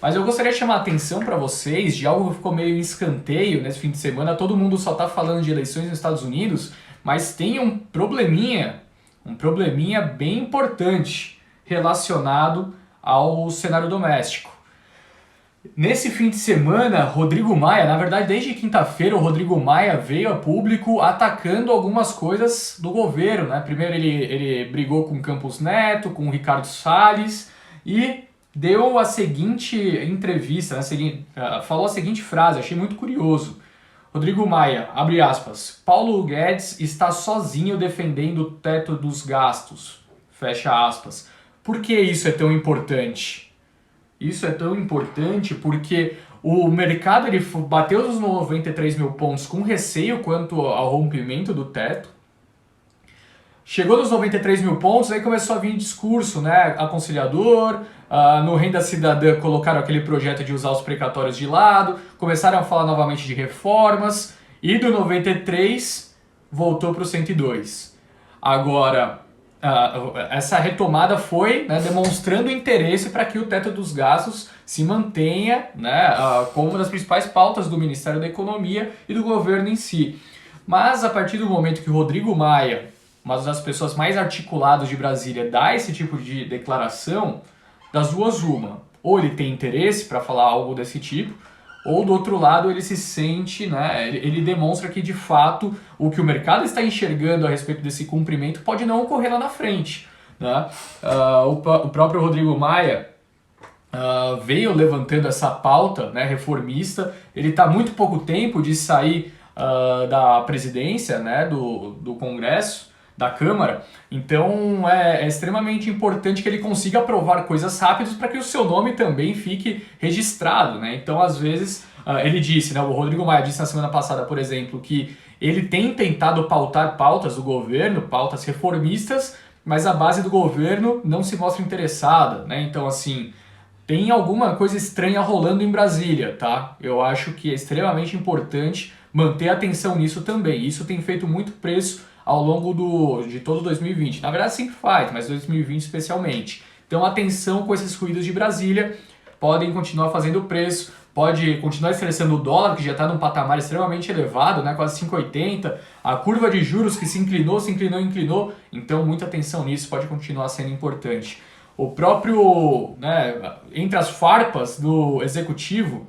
Mas eu gostaria de chamar a atenção para vocês de algo que ficou meio em escanteio nesse fim de semana. Todo mundo só está falando de eleições nos Estados Unidos, mas tem um probleminha bem importante relacionado ao cenário doméstico. Nesse fim de semana, Rodrigo Maia, na verdade desde quinta-feira, o Rodrigo Maia veio a público atacando algumas coisas do governo, né? Primeiro ele brigou com o Campos Neto, com o Ricardo Salles e deu a seguinte entrevista, falou a seguinte frase, achei muito curioso. Rodrigo Maia, abre aspas, Paulo Guedes está sozinho defendendo o teto dos gastos, fecha aspas. Por que isso é tão importante? Isso é tão importante porque o mercado ele bateu os 93 mil pontos com receio quanto ao rompimento do teto. Chegou nos 93 mil pontos, aí começou a vir discurso, né, aconselhador, no Renda Cidadã colocaram aquele projeto de usar os precatórios de lado, começaram a falar novamente de reformas, e do 93 voltou para o 102. Agora, essa retomada foi, né, demonstrando interesse para que o teto dos gastos se mantenha, né, como uma das principais pautas do Ministério da Economia e do governo em si. Mas a partir do momento que o Rodrigo Maia, uma das pessoas mais articuladas de Brasília, dá esse tipo de declaração, das duas uma. Ou ele tem interesse para falar algo desse tipo, ou do outro lado ele se sente, né, ele demonstra que de fato o que o mercado está enxergando a respeito desse cumprimento pode não ocorrer lá na frente, né? O próprio Rodrigo Maia veio levantando essa pauta, né, reformista. Ele está muito pouco tempo de sair da presidência, né, do Congresso, da Câmara, então é extremamente importante que ele consiga aprovar coisas rápidas para que o seu nome também fique registrado, né? Então, às vezes, ele disse, né, o Rodrigo Maia disse na semana passada, por exemplo, que ele tem tentado pautar pautas do governo, pautas reformistas, mas a base do governo não se mostra interessada, né? Então, assim, tem alguma coisa estranha rolando em Brasília, tá? Eu acho que é extremamente importante manter atenção nisso também. Isso tem feito muito preço ao longo de todo 2020. Na verdade sempre faz, mas 2020 especialmente. Então atenção com esses ruídos de Brasília, podem continuar fazendo preço, pode continuar estressando o dólar, que já está num patamar extremamente elevado, né, quase 5,80, a curva de juros que se inclinou, então muita atenção nisso, pode continuar sendo importante. O próprio, né, entre as farpas do executivo,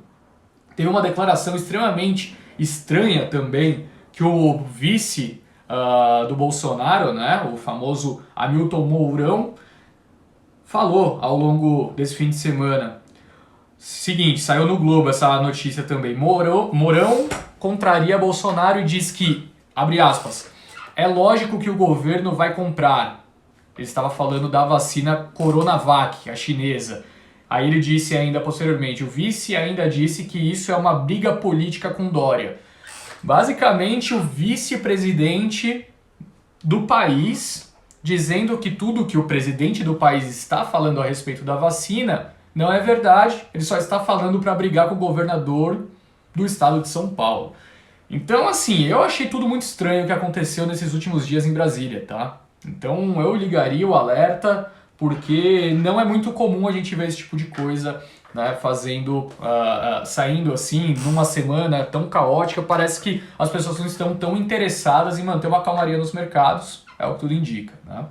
teve uma declaração extremamente estranha também, que o vice do Bolsonaro, né, o famoso Hamilton Mourão, falou ao longo desse fim de semana. Seguinte, saiu no Globo essa notícia também. Mourão contraria Bolsonaro e diz que, abre aspas, é lógico que o governo vai comprar. Ele estava falando da vacina Coronavac, a chinesa. Aí ele disse ainda posteriormente, o vice ainda disse que isso é uma briga política com Dória. Basicamente, o vice-presidente do país dizendo que tudo que o presidente do país está falando a respeito da vacina não é verdade, ele só está falando para brigar com o governador do estado de São Paulo. Então, assim, eu achei tudo muito estranho o que aconteceu nesses últimos dias em Brasília, tá? Então, eu ligaria o alerta, porque não é muito comum a gente ver esse tipo de coisa, né, saindo assim numa semana tão caótica. Parece que as pessoas não estão tão interessadas em manter uma calmaria nos mercados, é o que tudo indica, né?